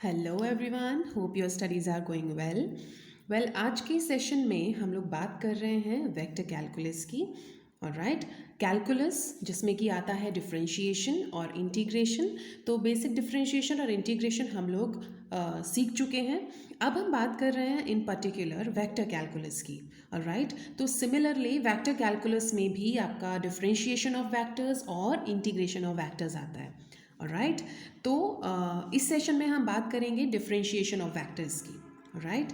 Hello everyone, hope your studies are going well. आज के session में हम लोग बात कर रहे हैं वेक्टर कैलकुलस की। ऑलराइट, कैलकुलस जिसमें कि आता है डिफरेंशिएशन और इंटीग्रेशन। तो बेसिक डिफरेंशिएशन और इंटीग्रेशन हम लोग सीख चुके हैं। अब हम बात कर रहे हैं इन पर्टिकुलर वेक्टर कैलकुलस की। ऑलराइट, तो सिमिलरली वेक्टर कैलकुलस में भी आपका डिफरेंशिएशन ऑफ वेक्टर्स और इंटीग्रेशन ऑफ वेक्टर्स आता है। ऑलराइट, तो इस सेशन में हम बात करेंगे डिफरेंशिएशन ऑफ वेक्टर्स की। Right,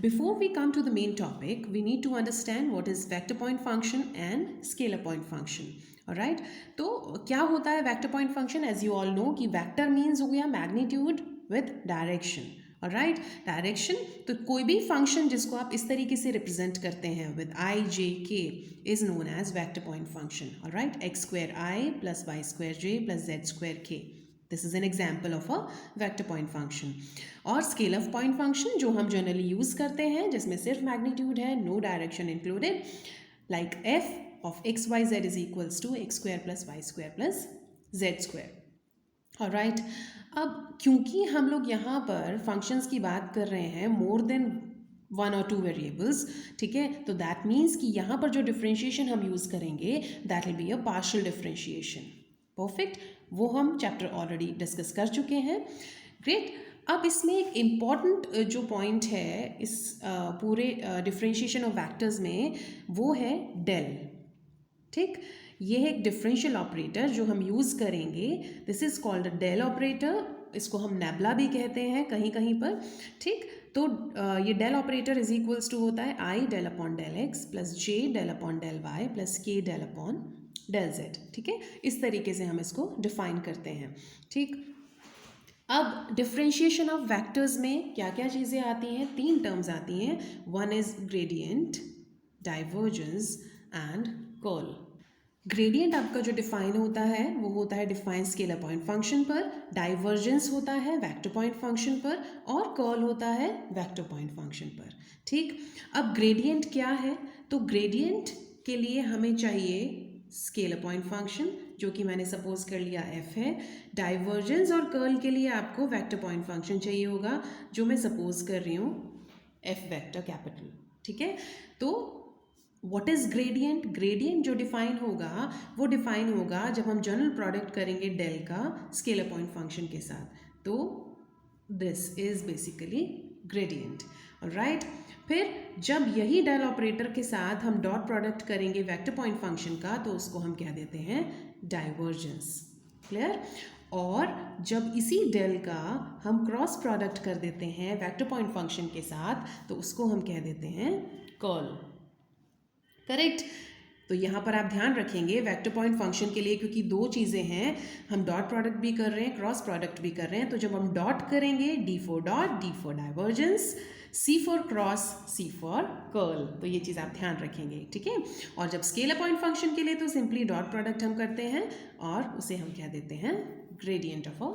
before we come to the main topic we need to understand what is vector point function and scalar point function. Right, तो क्या होता है vector point function? As you all know कि vector means हो गया magnitude with direction. Right, direction, तो कोई भी फंक्शन जिसको आप इस तरीके से रिप्रेजेंट करते हैं with i j k is known as vector point function. Right, x square i plus y square j plus z square k, this is an example of a vector point function. और scalar point function जो हम generally use करते हैं जिसमें सिर्फ magnitude है, no direction included, like f of x y z is equals to x square plus y square plus z square. Alright, अब क्योंकि हम लोग यहाँ पर फंक्शंस की बात कर रहे हैं मोर देन वन और टू वेरिएबल्स, ठीक है, तो दैट मीन्स कि यहाँ पर जो डिफरेंशिएशन हम यूज़ करेंगे that will be a partial differentiation. Perfect, वो हम चैप्टर ऑलरेडी डिस्कस कर चुके हैं। ग्रेट, अब इसमें एक इम्पॉर्टेंट जो पॉइंट है इस पूरे डिफरेंशिएशन ऑफ वेक्टर्स में वो है डेल। ठीक, ये है एक डिफरेंशियल ऑपरेटर जो हम यूज़ करेंगे, this is called a del operator. इसको हम नेबला भी कहते हैं कहीं कहीं पर। ठीक, तो ये del operator is equals to होता है i del upon del x plus j del upon del y plus k del upon del z. ठीक है, इस तरीके से हम इसको डिफाइन करते हैं। ठीक, अब डिफरेंशिएशन ऑफ वेक्टर्स में क्या क्या चीज़ें आती हैं? तीन टर्म्स आती हैं। One is gradient, divergence and curl. Gradient आपका जो डिफाइन होता है वो होता है डिफाइन स्केलर पॉइंट फंक्शन पर, डाइवर्जेंस होता है वेक्टर पॉइंट फंक्शन पर, और कर्ल होता है वेक्टर पॉइंट फंक्शन पर। ठीक, अब ग्रेडियंट क्या है? तो ग्रेडियंट के लिए हमें चाहिए स्केलर पॉइंट फंक्शन जो कि मैंने सपोज कर लिया f है। डाइवर्जेंस और कर्ल के लिए आपको वेक्टर पॉइंट फंक्शन चाहिए होगा जो मैं सपोज कर रही हूँ f वेक्टर कैपिटल। ठीक है, तो व्हाट इज ग्रेडियंट? ग्रेडियंट जो डिफाइन होगा वो डिफाइन होगा जब हम जनरल प्रोडक्ट करेंगे डेल का स्केलर पॉइंट फंक्शन के साथ, तो this is basically gradient. Right, फिर जब यही डेल ऑपरेटर के साथ हम डॉट प्रोडक्ट करेंगे वेक्टर पॉइंट फंक्शन का तो उसको हम क्या देते हैं? डाइवर्जेंस। क्लियर? और जब इसी डेल का हम क्रॉस प्रोडक्ट कर देते हैं वेक्टर पॉइंट फंक्शन के साथ तो उसको हम कह देते हैं कर्ल। करेक्ट, तो यहाँ पर आप ध्यान रखेंगे वेक्टर पॉइंट फंक्शन के लिए, क्योंकि दो चीज़ें हैं, हम डॉट प्रोडक्ट भी कर रहे हैं क्रॉस प्रोडक्ट भी कर रहे हैं, तो जब हम डॉट करेंगे D for dot, D for divergence, C for cross, C for curl, तो ये चीज़ आप ध्यान रखेंगे। ठीक है, और जब स्केलर पॉइंट फंक्शन के लिए तो सिंपली डॉट प्रोडक्ट हम करते हैं और उसे हम क्या देते हैं? Gradient of a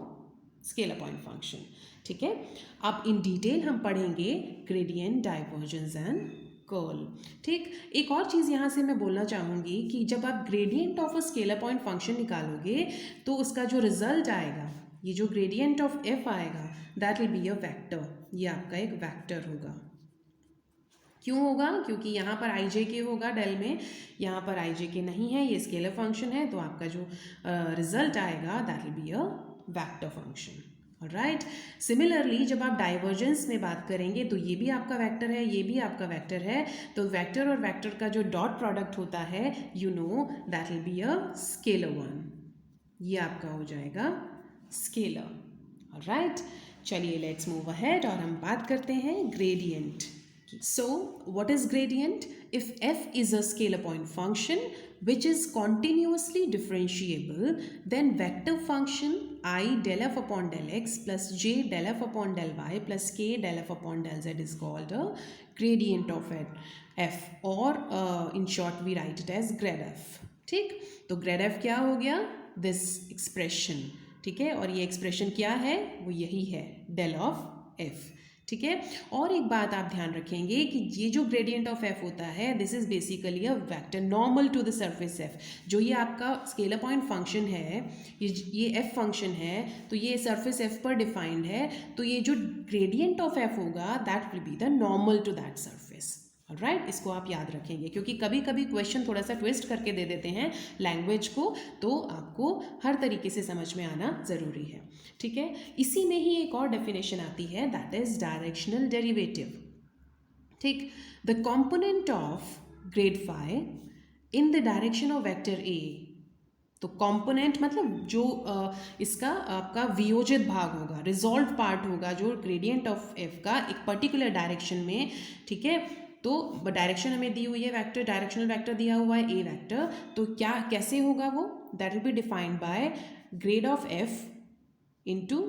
scalar point function. ठीक है, अब इन डिटेल हम पढ़ेंगे ग्रेडियंट, डाइवर्जेंस एंड कर्ल। ठीक, एक और चीज़ यहाँ से मैं बोलना चाहूँगी कि जब आप gradient of a scalar point function निकालोगे तो उसका जो रिजल्ट आएगा, ये जो ग्रेडियंट ऑफ f आएगा that will be a vector, ये आपका एक वेक्टर होगा। क्यों होगा? क्योंकि यहाँ पर आई जे के होगा डेल में, यहाँ पर आई जे के नहीं है, ये स्केलर फंक्शन है, तो आपका जो रिजल्ट आएगा that will be a vector function. Right, similarly जब आप डाइवर्जेंस में बात करेंगे तो ये भी आपका वेक्टर है, ये भी आपका वेक्टर है, तो वेक्टर और वेक्टर का जो डॉट प्रोडक्ट होता है you know that will be a scalar one, ये आपका हो जाएगा स्केलर। राइट, चलिए लेट्स मूव अहेड और हम बात करते हैं gradient. So, what is gradient? If f is a scalar point function which is continuously differentiable, then vector function I del f upon del x plus j del f upon del y plus k del f upon del z is called a gradient of f, or in short we write it as grad f. ठीक, तो grad f क्या हो गया? This expression. ठीक है, और ये expression क्या है? वो यही है del of f. ठीक है। और एक बात आप ध्यान रखेंगे कि ये जो ग्रेडियंट ऑफ एफ होता है, this is basically a vector normal to the surface f. जो ये आपका स्केलर पॉइंट फंक्शन है, ये एफ फंक्शन है, तो ये सरफेस एफ पर डिफाइंड है, तो ये जो ग्रेडियंट ऑफ एफ होगा that will be the normal to that surface. Right, इसको आप याद रखेंगे क्योंकि कभी कभी क्वेश्चन थोड़ा सा ट्विस्ट करके दे देते हैं लैंग्वेज को, तो आपको हर तरीके से समझ में आना ज़रूरी है। ठीक है, इसी में ही एक और डेफिनेशन आती है, दैट इज डायरेक्शनल डेरिवेटिव। ठीक, the component of grad phi in the direction of vector a. तो कंपोनेंट मतलब जो इसका आपका वियोजित भाग होगा, रिजॉल्व पार्ट होगा, जो ग्रेडियंट ऑफ एफ का एक पर्टिकुलर डायरेक्शन में। ठीक है, तो डायरेक्शन हमें दी हुई है, वेक्टर, डायरेक्शनल वेक्टर दिया हुआ है ए वेक्टर, तो क्या कैसे होगा वो, that will be defined by grad of f into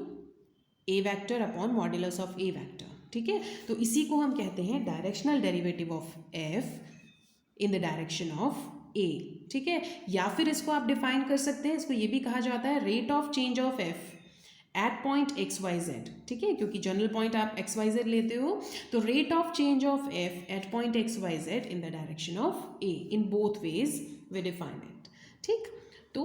a vector upon modulus of a vector. ठीक है, तो इसी को हम कहते हैं directional derivative of f in the direction of a. ठीक है, या फिर इसको आप डिफाइन कर सकते हैं, इसको ये भी कहा जाता है rate of change of f at point x y z. ठीक है, क्योंकि जनरल पॉइंट आप एक्स वाई जेड लेते हो, तो rate of change of f at point x y z in the direction of a, in both ways we define it. ठीक, तो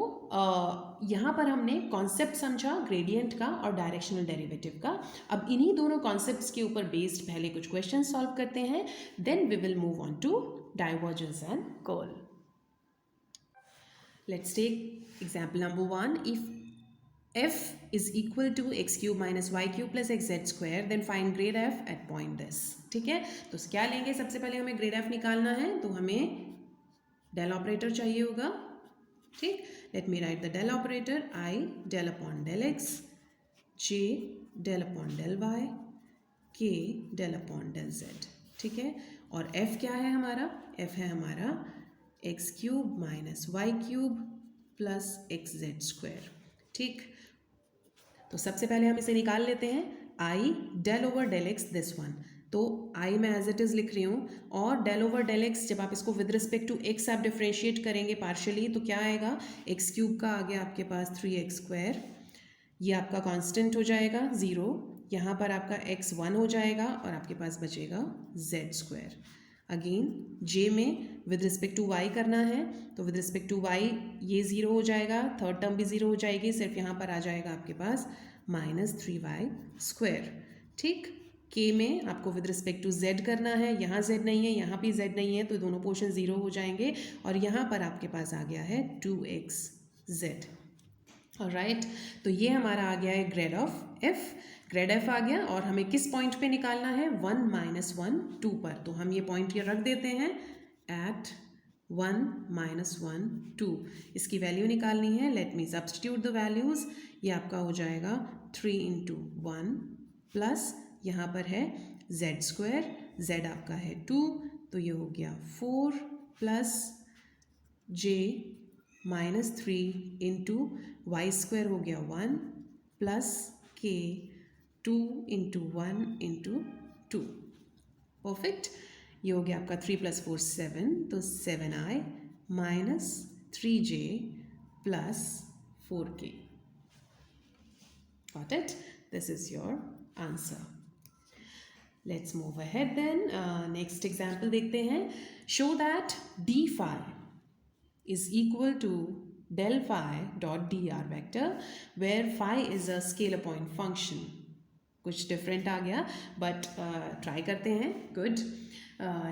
यहाँ पर हमने कॉन्सेप्ट समझा ग्रेडियंट का और डायरेक्शनल डेरिवेटिव का। अब इन्हीं दोनों कॉन्सेप्ट्स के ऊपर बेस्ड पहले कुछ क्वेश्चन सॉल्व करते हैं, then we will move on to divergence and curl. Let's take example number 1. If f is equal to x cube minus y cube plus xz square, then find grade f at point this. ठीक है, तो क्या लेंगे, सबसे पहले हमें grade f निकालना है, तो हमें डेल ऑपरेटर चाहिए होगा। ठीक, let me write the del operator, i del upon del x, j del upon del y, k del upon del z। ठीक है, और f क्या है हमारा, f है हमारा x cube minus y cube plus x z square. ठीक, तो सबसे पहले हम इसे निकाल लेते हैं, i del over del x this one, तो आई मैं एज इट इज़ लिख रही हूँ, और डेल ओवर डेल एक्स जब आप इसको विद रिस्पेक्ट टू एक्स आप डिफ्रेंशिएट करेंगे पार्शियली, तो क्या आएगा, एक्स क्यूब का आ गया आपके पास 3x स्क्वायर, ये आपका कांस्टेंट हो जाएगा 0, यहाँ पर आपका x 1 हो जाएगा और आपके पास बचेगा z स्क्वायर। अगेन j में विद रिस्पेक्ट टू y करना है, तो विद रिस्पेक्ट टू y ये 0 हो जाएगा, थर्ड टर्म भी 0 हो जाएगी, सिर्फ यहाँ पर आ जाएगा आपके पास माइनस 3y स्क्वायर। ठीक, k में आपको विद रिस्पेक्ट टू z करना है, यहाँ z नहीं है, यहाँ भी z नहीं है, तो दोनों पोर्शन 0 हो जाएंगे, और यहाँ पर आपके पास आ गया है 2xz। ऑलराइट, तो ये हमारा आ गया है grade of f, grade f आ गया, और हमें किस पॉइंट पे निकालना है, 1 माइनस 1 2 पर, तो हम ये पॉइंट ये रख देते हैं एट 1 माइनस 1 2, इसकी वैल्यू निकालनी है, let me substitute the values, ये आपका हो जाएगा 3 इंटू 1 प्लस यहाँ पर है z स्क्वायर, z आपका है 2, तो ये हो गया 4 plus j minus 3 into y square हो गया 1 plus k 2 into 1 into 2। Perfect, ये हो गया आपका 3 प्लस 4 7, तो 7i minus 3j plus 4k। Got it? This is your answer. Let's move ahead then. Next example देखते हैं. Show that d phi is equal to del phi dot dr vector where phi is a scalar point function. कुछ different आ गया, but try करते हैं. Good.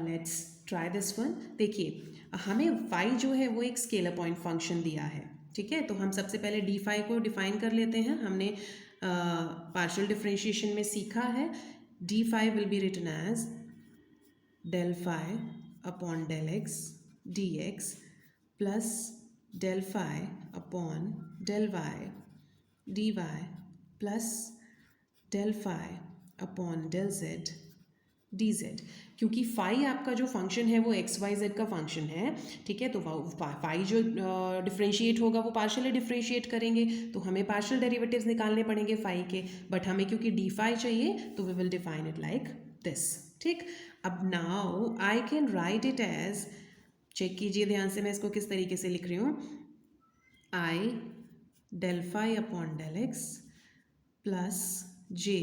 Let's try this one. देखिए हमें phi जो है वो एक scalar point function दिया है, ठीक है, तो हम सबसे पहले d phi को डिफाइन कर लेते हैं। हमने पार्शियल डिफरेंशिएशन में सीखा है, d phi will be written as del phi upon del x dx plus del phi upon del y dy plus del phi upon del z dz। क्योंकि phi आपका जो फंक्शन है वो एक्स वाई जेड का function है, ठीक है, तो फाई जो डिफरेंशिएट होगा वो पार्शियली डिफरेंशिएट करेंगे, तो हमें पार्शियल डेरिवेटिव्स निकालने पड़ेंगे फाई के, बट हमें क्योंकि डी फाई चाहिए तो we will define it like this. ठीक, अब now I can write it as, check कीजिए ध्यान से मैं इसको किस तरीके से लिख रही हूँ, i del phi upon del x plus j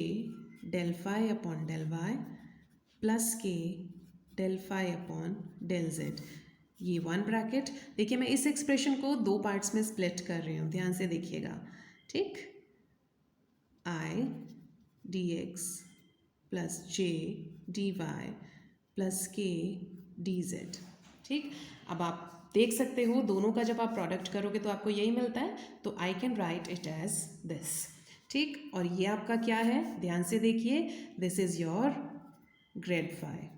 del phi upon del y plus k del phi upon del z। ये वन ब्रैकेट। देखिए मैं इस एक्सप्रेशन को दो पार्ट्स में स्प्लिट कर रही हूँ, ध्यान से देखिएगा। ठीक, i dx plus j dy plus k dz। ठीक, अब आप देख सकते हो दोनों का जब आप प्रोडक्ट करोगे तो आपको यही मिलता है, तो I can write it as this. ठीक, और ये आपका क्या है, ध्यान से देखिए, this is your grad phi.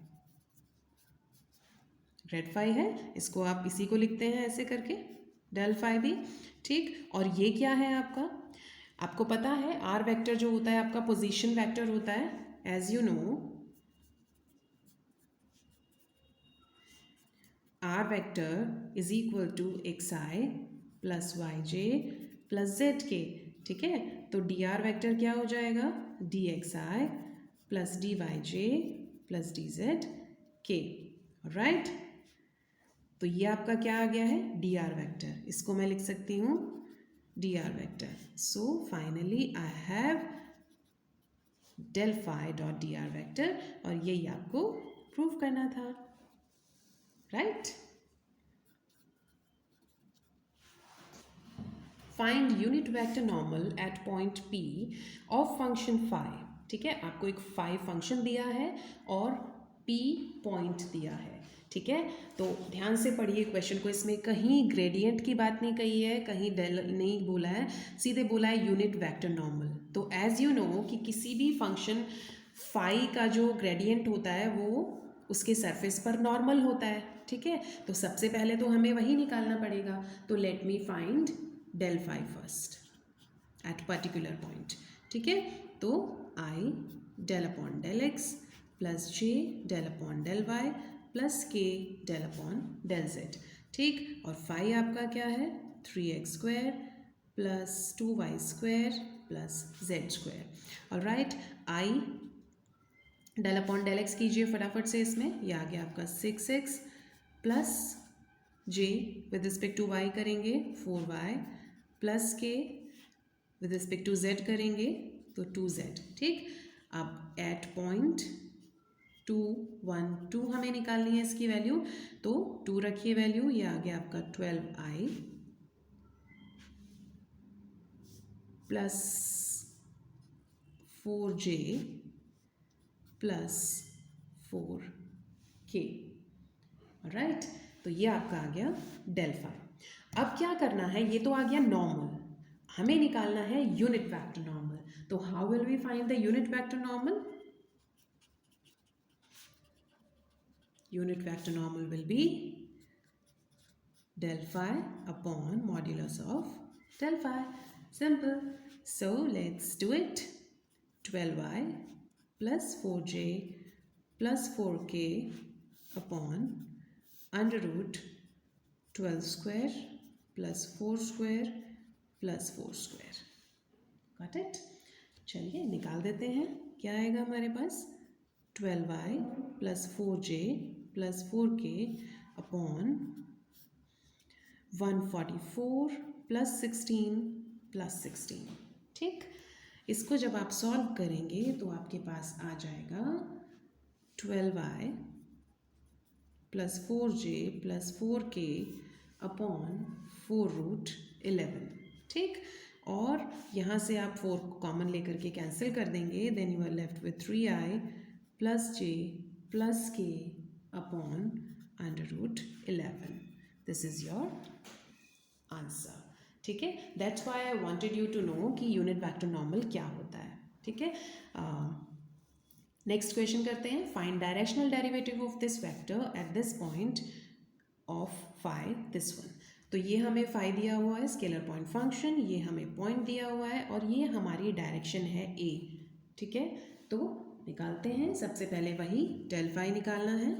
Grad phi है, इसको आप इसी को लिखते हैं ऐसे करके, डेल फाई भी। ठीक, और ये क्या है आपका, आपको पता है आर वेक्टर जो होता है आपका पोजीशन वेक्टर होता है, as you know r vector is equal to x i plus y j plus z k. ठीक है, तो डी आर वेक्टर क्या हो जाएगा, D x i plus D Y j plus D Z के। Right, तो ये आपका क्या आ गया है, डी आर वेक्टर। इसको मैं लिख सकती हूँ d r vector. So finally I have del phi dot d r vector, और यही आपको प्रूव करना था। Right, find unit vector normal at point P of function phi. ठीक है, आपको एक फाई फंक्शन दिया है और P पॉइंट दिया है। ठीक है, तो ध्यान से पढ़िए क्वेश्चन को, इसमें कहीं ग्रेडियंट की बात नहीं कही है, कहीं डेल नहीं बोला है, सीधे बोला है यूनिट वेक्टर नॉर्मल। तो एज यू नो कि किसी भी फंक्शन फाई का जो ग्रेडियंट होता है वो उसके सरफेस पर नॉर्मल होता है। ठीक है, तो सबसे पहले तो हमें वही निकालना पड़ेगा। तो let me find del phi first at particular point। ठीक है, तो i del upon del x plus j del upon del y plus k del upon del z। ठीक, और phi आपका क्या है, 3x square plus 2y square plus z square. और right, i del upon del x कीजिए फटाफट से, इसमें यह आ गया आपका 6x plus j with respect to y करेंगे 4y प्लस के विद रिस्पेक्ट टू z करेंगे तो 2z। ठीक, अब एट पॉइंट 2 1 2 हमें निकालनी है इसकी वैल्यू, तो 2 रखिए वैल्यू, ये आ गया आपका 12i plus 4j plus 4k। Right, तो ये आपका आ गया डेल फाई। अब क्या करना है, ये तो आ गया नॉर्मल, हमें निकालना है यूनिट वेक्टर नॉर्मल। तो how will we find the unit vector normal, unit vector normal will be del phi upon modulus of del phi। simple, so let's do it। 12y plus 4j plus 4k upon under root 12 square plus 4 square plus 4 square। Got it? चलिए निकाल देते हैं, क्या आएगा हमारे पास, 12y plus 4j plus 4k upon 144 plus 16 plus 16। ठीक, इसको जब आप सॉल्व करेंगे तो आपके पास आ जाएगा 12y plus 4j plus 4k upon 4 root 11। ठीक, और यहाँ से आप 4 को कॉमन लेकर के कैंसिल कर देंगे, then you are left with 3i plus j plus k upon under root 11। This is your answer. ठीक है, that's why I wanted you to know कि यूनिट वेक्टर नॉर्मल क्या होता है। ठीक है, नेक्स्ट क्वेश्चन करते हैं, find directional derivative of this vector at this point of phi, this one. तो ये हमें फाई दिया हुआ है, स्केलर पॉइंट फंक्शन, ये हमें पॉइंट दिया हुआ है और ये हमारी डायरेक्शन है ए। ठीक है, तो निकालते हैं, सबसे पहले वही डेल फाई निकालना है,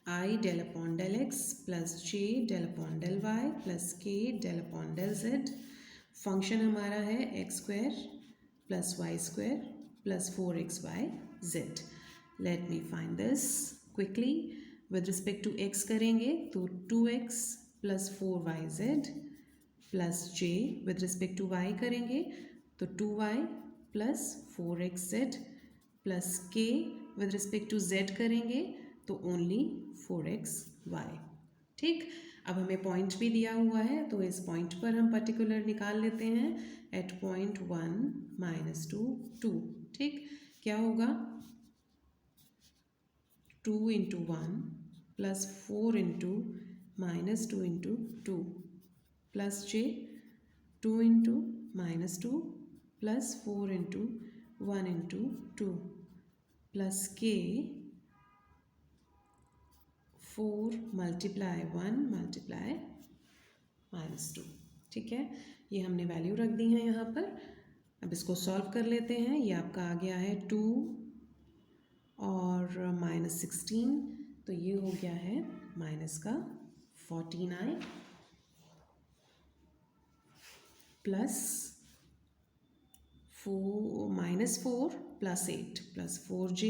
i del upon del x plus j del upon del y plus k del upon del z। Function हमारा है x square plus y square plus 4xy z। Let me find this quickly. With respect to x करेंगे तो 2x plus 4yz plus j, with respect to y करेंगे तो 2y plus 4xz plus k with respect to z करेंगे तो only 4xy। ठीक, अब हमें point भी दिया हुआ है तो इस पॉइंट पर हम पर्टिकुलर निकाल लेते हैं एट पॉइंट 1 -2 2। ठीक, क्या होगा 2 into 1 plus 4 into -2 into 2 plus j 2 into -2 plus 4 into 1 into 2 plus k 4 multiply 1 multiply -2। ठीक है, ये हमने वैल्यू रख दी है यहाँ पर। अब इसको सॉल्व कर लेते हैं। ये आपका आ गया है 2 और -16, तो ये हो गया है माइनस का 49 plus 4 plus 8 plus 4j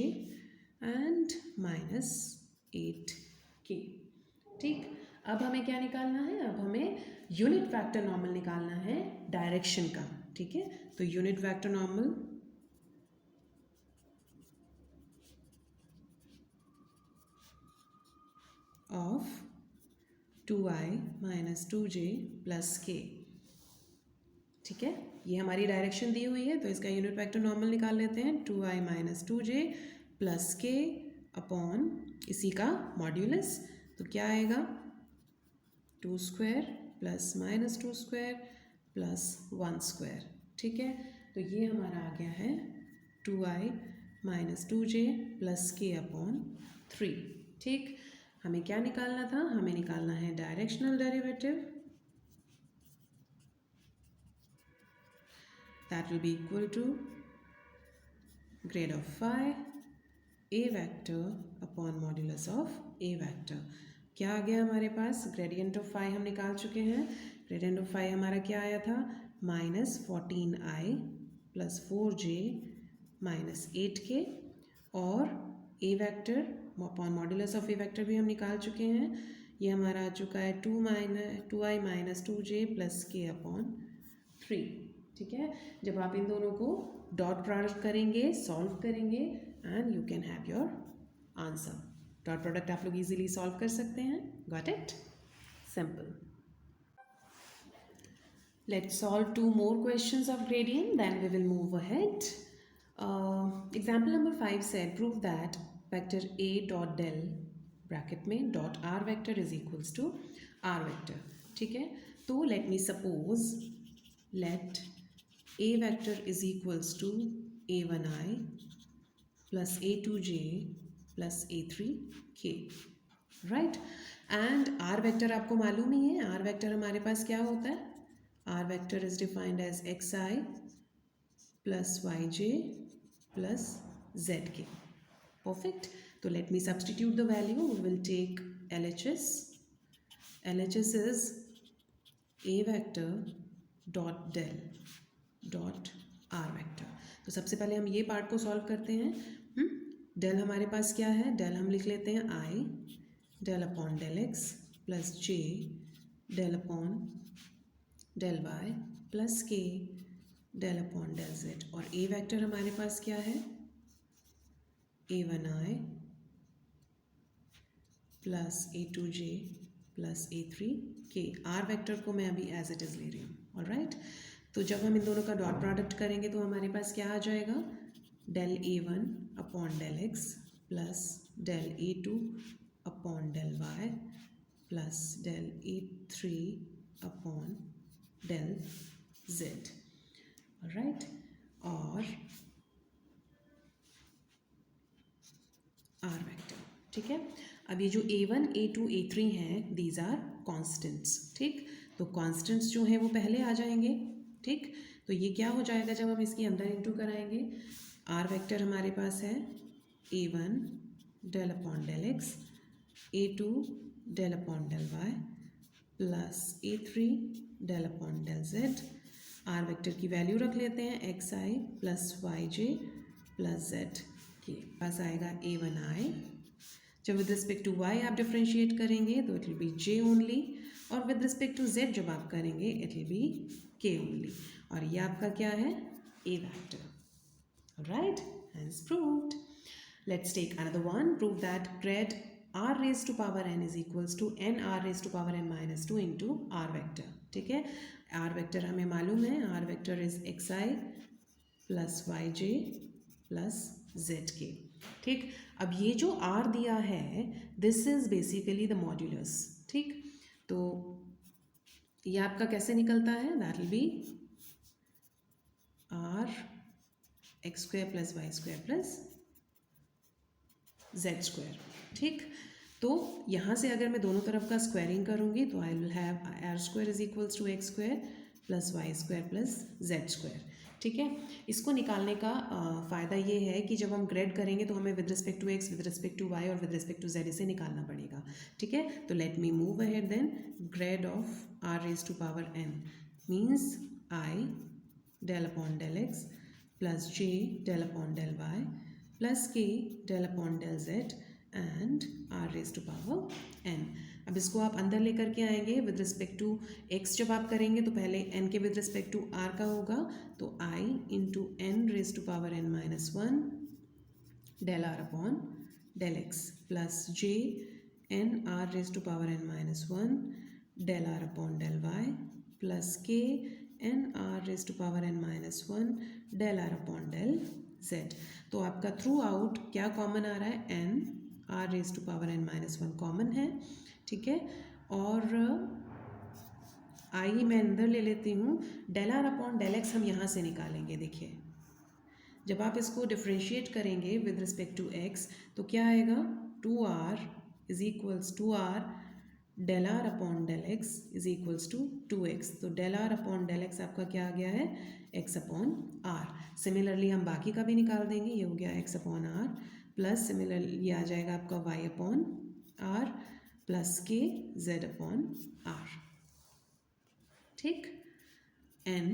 and -8k। ठीक, अब हमें क्या निकालना है? अब हमें यूनिट वेक्टर नॉर्मल निकालना है डायरेक्शन का। ठीक है, तो unit vector normal of 2i minus 2j plus k। ठीक है, ये हमारी डायरेक्शन दी हुई है तो इसका यूनिट वेक्टर नॉर्मल निकाल लेते हैं। 2i minus 2j plus k upon इसी का मॉड्यूलस, तो क्या आएगा 2 square plus -2 square plus 1 square. ठीक है, तो ये हमारा आ गया है 2i minus 2j plus k upon 3। ठीक, हमें क्या निकालना था? हमें निकालना है directional derivative, that will be equal to grade of phi a vector upon modulus of a vector। क्या आ गया हमारे पास? ग्रेडियंट ऑफ फाई हम निकाल चुके हैं। ग्रेडियंट ऑफ फाई हमारा क्या आया था? -14i plus 4j minus 8k, और a vector upon modulus of a vector भी हम निकाल चुके हैं। ये हमारा आ चुका है 2i minus 2j plus k upon 3। ठीक है, जब आप इन दोनों को डॉट प्रोडक्ट करेंगे, सॉल्व करेंगे and you can have your answer. Dot product आप लोग इजीली सॉल्व कर सकते हैं। Got it? Simple. Let's solve 2 more questions of gradient, then we will move ahead. Example number 5 said prove that vector a dot del bracket में dot r vector is equals to r vector। ठीक है, तो let me suppose let a vector is equals to a1i plus a2j plus a3k, right. And r vector आपको मालूम ही है, r vector हमारे पास क्या होता है? r vector is defined as xi plus yj plus zk। Perfect. So let me substitute the value. We will take LHS. LHS is a vector dot del dot r vector। तो सबसे पहले हम ये पार्ट को solve करते हैं। Del हमारे पास क्या है? डेल हम लिख लेते हैं i del upon del x plus j del upon del y plus k del upon del z, और a वेक्टर हमारे पास क्या है? a1i plus a2j plus a3k। r vector को मैं अभी एज इट इज़ ले रही हूँ। ऑलराइट, तो जब हम इन दोनों का डॉट प्रोडक्ट करेंगे तो हमारे पास क्या आ जाएगा? Del a1 upon del x plus del a2 upon del y plus del a3 upon del z। Alright, और r वेक्टर। ठीक है, अब ये जो a1 a2 a3 हैं दीज आर कॉन्स्टेंट्स। ठीक, तो कॉन्स्टेंट्स जो हैं वो पहले आ जाएंगे। ठीक, तो ये क्या हो जाएगा जब हम इसके अंदर इंटू कराएंगे? r वेक्टर हमारे पास है a1 del upon del x, a2 del upon del y plus a3 del upon del z। r vector की वैल्यू रख लेते हैं xi plus yj plus z के पास आएगा a1i। जब विद रिस्पेक्ट टू y आप डिफ्रेंशिएट करेंगे तो it will be j only, और विद रिस्पेक्ट टू z जब आप करेंगे it will be k only. और ये आपका क्या है? a vector. Right? Hence proved. Let's take another one. Prove that grad r raised to power n is equals to n r raised to power n minus 2 into r vector. ठीक है, r vector हमें मालूम है, r vector is xi plus y j plus z k. ठीक, अब ये जो r दिया है this is basically the modulus. ठीक, तो ये आपका कैसे निकलता है, that will be r x square plus y square plus z square. ठीक, तो यहाँ से अगर मैं दोनों तरफ का स्क्वायरिंग करूँगी तो I will have r square is equals to x square plus y square plus z square. ठीक है, इसको निकालने का फ़ायदा ये है कि जब हम ग्रेड करेंगे तो हमें with respect to x, with respect to y और विद रिस्पेक्ट टू जेड इसे निकालना पड़ेगा. ठीक है, तो let me move ahead then. Grad of r raise to power n means i del upon del x plus j del upon del y plus k del upon del z and r raise to power n. अब इसको आप अंदर लेकर के आएंगे with respect to x. जब आप करेंगे तो पहले एन के विद रिस्पेक्ट टू आर का होगा, तो i into n raise to power n minus 1 del r upon del x plus j n r raise to power n minus 1 del r upon del y plus k n r raise to power n minus 1 del r upon del z. तो आपका throughout क्या common आ रहा है, n r raise to power n minus 1 common है. ठीक है, और आई मैं अंदर ले लेती हूँ. Del r upon del x हम यहाँ से निकालेंगे. देखिए, जब आप इसको डिफ्रेंशिएट करेंगे विद रिस्पेक्ट टू एक्स तो क्या आएगा, 2r is equals to r del r upon del x is equals to 2x. तो del r upon del x आपका क्या आ गया है, x अपॉन आर. सिमिलरली हम बाकी का भी निकाल देंगे, ये हो गया x upon r plus similarly ये आ जाएगा आपका y upon r plus k z upon r. ठीक, n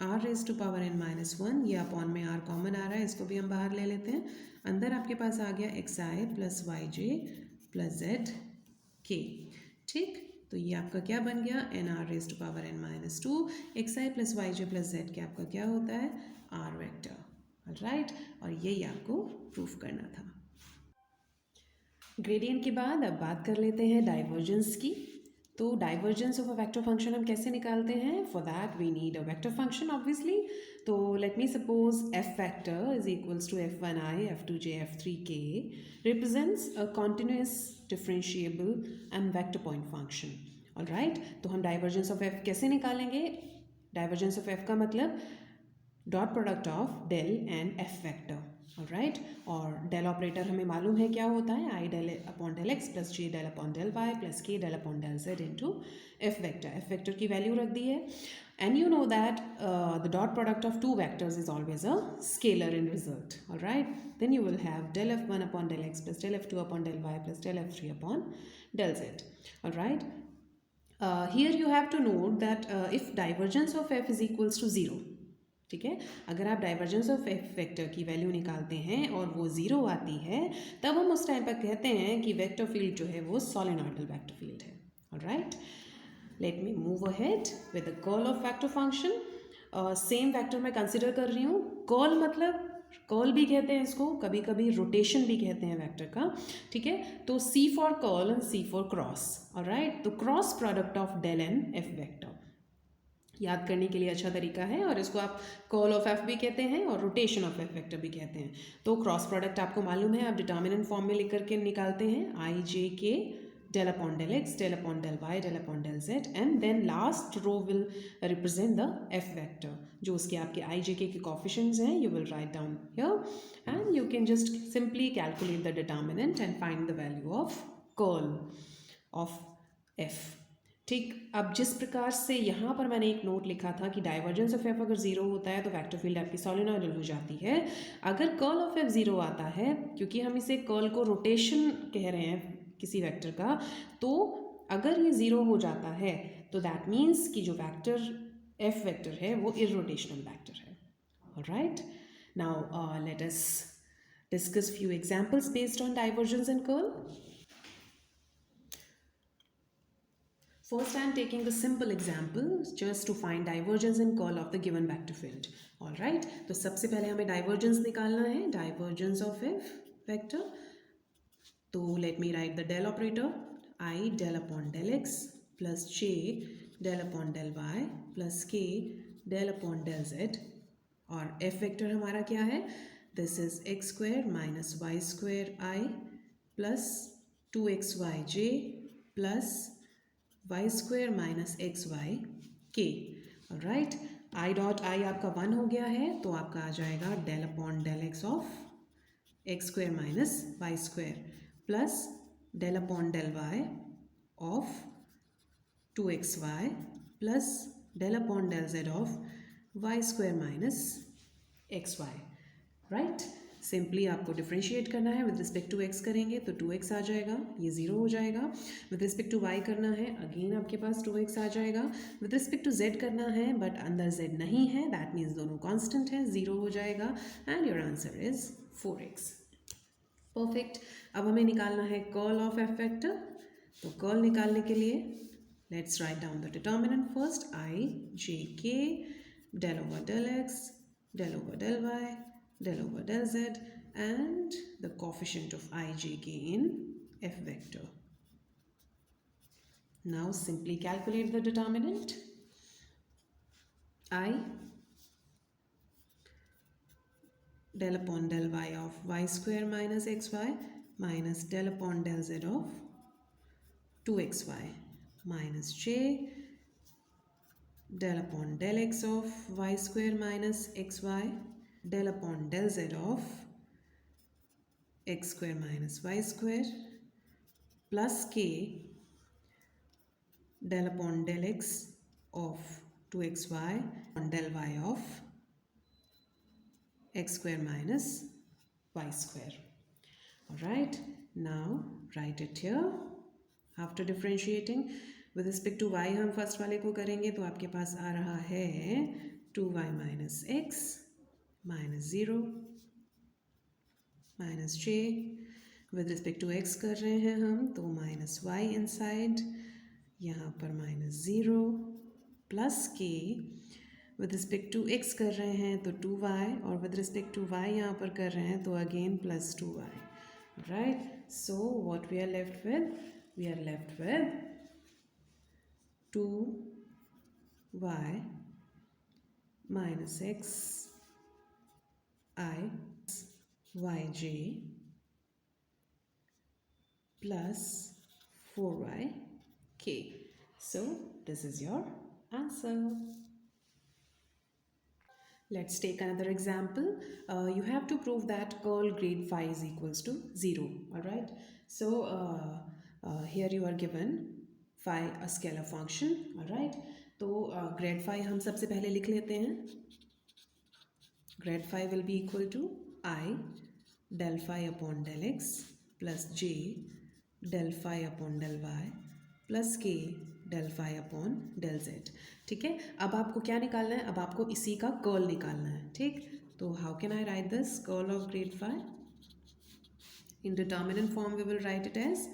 r raise to power n minus 1, ये अपॉन में आर कॉमन आ रहा है, इसको भी हम बाहर ले लेते हैं. अंदर आपके पास आ गया x i plus y j plus z k. ठीक, तो ये आपका क्या बन गया, n r raise to power n minus 2 x i plus y j plus z k आपका क्या होता है, आर वेक्टर. राइट, और यही आपको प्रूफ करना था. ग्रेडियंट के बाद अब बात कर लेते हैं डाइवर्जेंस की. तो divergence of a vector function हम कैसे निकालते हैं, for that we need a vector function obviously. तो let me suppose f vector is equals to f1i f2j f3k represents a continuous differentiable and vector point function. Alright, तो हम divergence of f कैसे निकालेंगे. Divergence of f का मतलब dot product of del and f vector. Alright, और del operator हमें मालूम है क्या होता है, i del upon del x plus j del upon del y plus k del upon del z into f vector. F vector की value रख दी है, and you know that the dot product of two vectors is always a scalar in result. Alright, then you will have del F one upon del x plus del f two upon del y plus del f three upon del z. Alright, here you have to note that if divergence of f is equals to 0, ठीक है, अगर आप divergence of f vector की value निकालते हैं और वो zero आती है तब हम उस टाइम पर कहते हैं कि वेक्टर फील्ड जो है वो सोलेनॉइडल वेक्टर फील्ड है. Alright, late me move ahead with the curl of vector function. Same vector मैं कंसिडर कर रही हूँ. कर्ल मतलब कर्ल भी कहते हैं इसको, कभी कभी रोटेशन भी कहते हैं वेक्टर का. ठीक है, तो C for curl and C for cross. Alright, तो cross product of del and f vector याद करने के लिए अच्छा तरीका है, और इसको आप कर्ल ऑफ एफ भी कहते हैं और रोटेशन ऑफ एफ वेक्टर भी कहते हैं. तो क्रॉस प्रोडक्ट आपको मालूम है, आप डिटर्मिनेंट फॉर्म में लिख करके निकालते हैं, i j k del upon del x del upon del y del upon del z, and then last row will represent the f vector. जो उसके आपके आई जे के कोफिशिएंट्स हैं you will write down here and you can just simply calculate the determinant and find the value of curl of f. ठीक, अब जिस प्रकार से यहाँ पर मैंने एक नोट लिखा था कि डाइवर्जेंस ऑफ एफ अगर जीरो होता है तो वेक्टर फील्ड आपकी सोलेनॉइडल हो जाती है. अगर कर्ल ऑफ एफ जीरो आता है, क्योंकि हम इसे कर्ल को रोटेशन कह रहे हैं किसी वेक्टर का, तो अगर ये ज़ीरो हो जाता है तो दैट मीन्स कि जो वेक्टर एफ वेक्टर है वो इररोटेशनल वेक्टर है. Alright, now let us discuss few examples based on divergence and curl. First, I am taking the simple example just to find divergence and curl of the given vector field. All right. तो सबसे पहले हमें divergence निकालना है, divergence of f vector. तो let me write the del operator. I del upon del x plus j del upon del y plus k del upon del z. और f vector हमारा क्या है? This is x square minus y square I plus 2xyj plus y square minus x y k. Right. I dot i आपका 1 हो गया है तो आपका आ जाएगा del upon del x of x square minus y square plus del upon del y of 2xy plus del upon del z of y square minus x y. Right. Simply आपको differentiate करना है. With respect to x करेंगे तो 2x आ जाएगा, ये 0 हो जाएगा. With respect to y करना है, अगेन आपके पास 2x आ जाएगा. विद रिस्पेक्ट टू z करना है बट अंदर z नहीं है, दैट मीन्स दोनों कांस्टेंट है, 0 हो जाएगा. And your answer is 4x. Perfect. अब हमें निकालना है कर्ल ऑफ एफ वेक्टर. तो कर्ल निकालने के लिए let's write down the determinant first. I j k del over del x del over del y del over del z and the coefficient of ijk in f vector. Now simply calculate the determinant. I del upon del y of y square minus xy minus del upon del z of 2xy minus j del upon del x of y square minus xy del upon del z of x square minus y square plus k del upon del x of 2xy on del y of x square minus y square. Alright, now write it here. After differentiating with respect to y हम first वाले को करेंगे तो आपके पास आ रहा है 2y minus x minus 0 minus j. With respect to x कर रहे हैं हम तो माइनस y इनसाइड, यहाँ पर minus 0 plus k. With respect to x कर रहे हैं तो 2y और विद रिस्पेक्ट टू y यहाँ पर कर रहे हैं तो again plus 2y. Right. So what we are left with? We are left with 2y minus x I yj plus 4y k. So this is your answer. Let's take another example. You have to prove that curl grade phi is equals to 0. Alright. So here you are given phi a scalar function. Alright. तो grade phi हम सबसे पहले लिख लेते हैं. Grade phi will be equal to I del phi upon del x plus j del phi upon del y plus k del phi upon del z. ठीक है. अब आपको क्या निकालना है? अब आपको इसी का कर्ल निकालना है. ठीक. तो how can I right this curl of grade phi? In determinant form we will write it as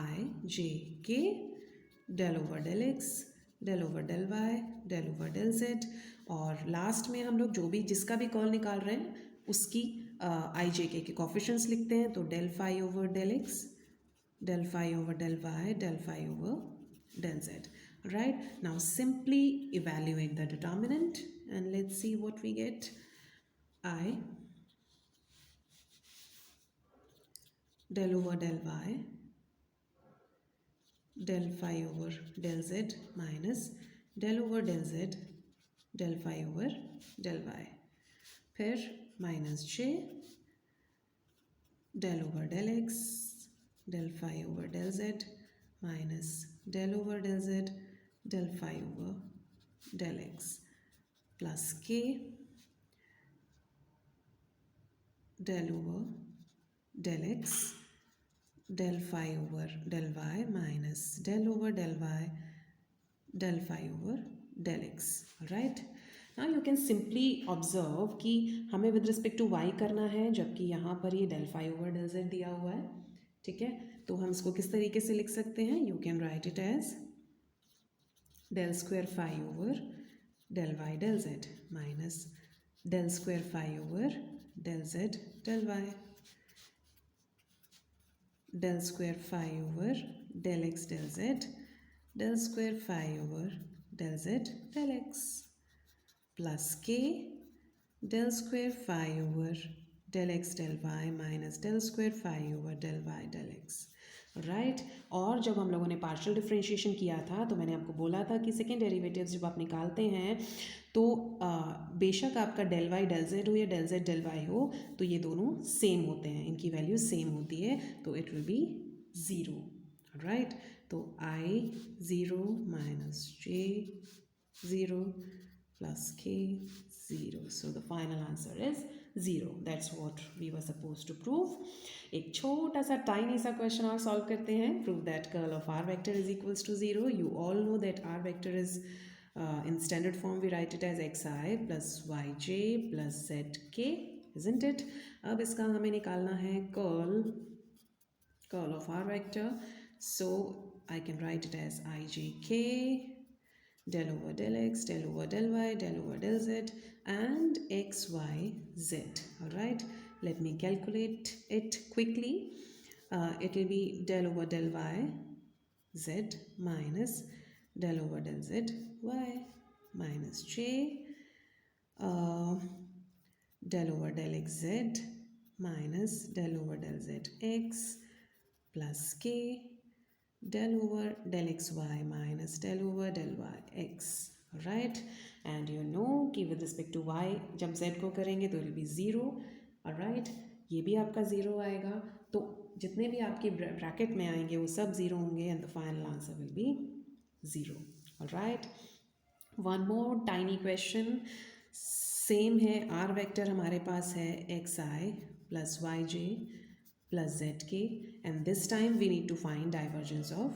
I j k del over del x del over del y del over del z. और last में हम लोग जो भी जिसका भी curl निकाल रहे हैं उसकी आई जे के कोफिशिएंट्स लिखते हैं. तो del phi over del x del phi over del y del phi over del z. Right. Now simply evaluate the determinant and let's see what we get. I del over del y del phi over del z minus del over del z del phi over del y. फिर minus j del over del x del phi over del z minus del over del z del phi over del x plus k del over del x del phi over del y minus del over del y del phi over del x. Right. Now you can simply observe कि हमें with respect to y करना है जबकि यहाँ पर ये del phi over del z दिया हुआ है. ठीक है. तो हम इसको किस तरीके से लिख सकते हैं? You can write it as del square phi over del y del z minus del square phi over del z del y, del square phi over del x del z, del square phi over del z del x plus k del square phi over del x del y minus del square phi over del y del x, right. और जब हम लोगों ने partial differentiation किया था तो मैंने आपको बोला था कि सेकेंड डेरिवेटिव्स जब आप निकालते हैं तो बेशक आपका डेल वाई डेल जेड हो या डेल जेड डेल वाई हो तो ये दोनों सेम होते हैं, इनकी वैल्यू सेम होती है, तो it will be zero, right. तो i zero minus j zero plus k 0, so the final answer is 0. That's what we were supposed to prove. एक छोटा सा tiny सा question और solve करते हैं. Prove that curl of r vector is equals to 0. You all know that r vector is in standard form we write it as xi plus yj plus zk, isn't it? अब इसका हमें निकालना है curl of r vector. So I can write it as ijk del over del x, del over del y, del over del z, and x, y, z. All right, let me calculate it quickly. It will be del over del y, z minus del over del z, y minus j, del over del x, z minus del over del z, x plus k del over del xy minus del over del y x, right? And you know कि with respect to y जब z को करेंगे तो it will be 0, alright? ये भी आपका 0 आएगा, तो जितने भी आपके ब्रैकेट में आएंगे वो सब 0 होंगे and the final answer will be 0, alright? One more tiny question, same है, r वेक्टर हमारे पास है xi plus yj plus zk, and this time we need to find divergence of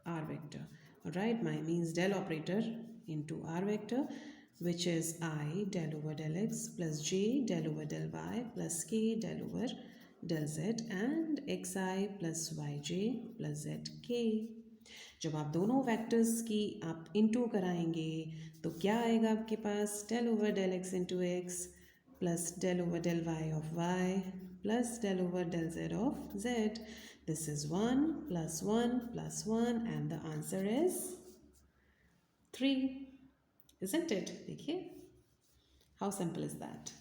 r vector. All right, my means del operator into r vector, which is I del over del x plus j del over del y plus k del over del z and xi plus yj plus zk. जब आप दोनों vectors की आप into कराएंगे तो क्या आएगा आपके पास, del over del x into x plus del over del y of y plus del over del z of z. This is 1 plus 1 plus 1 and the answer is 3, isn't it? देखिए, how simple is that?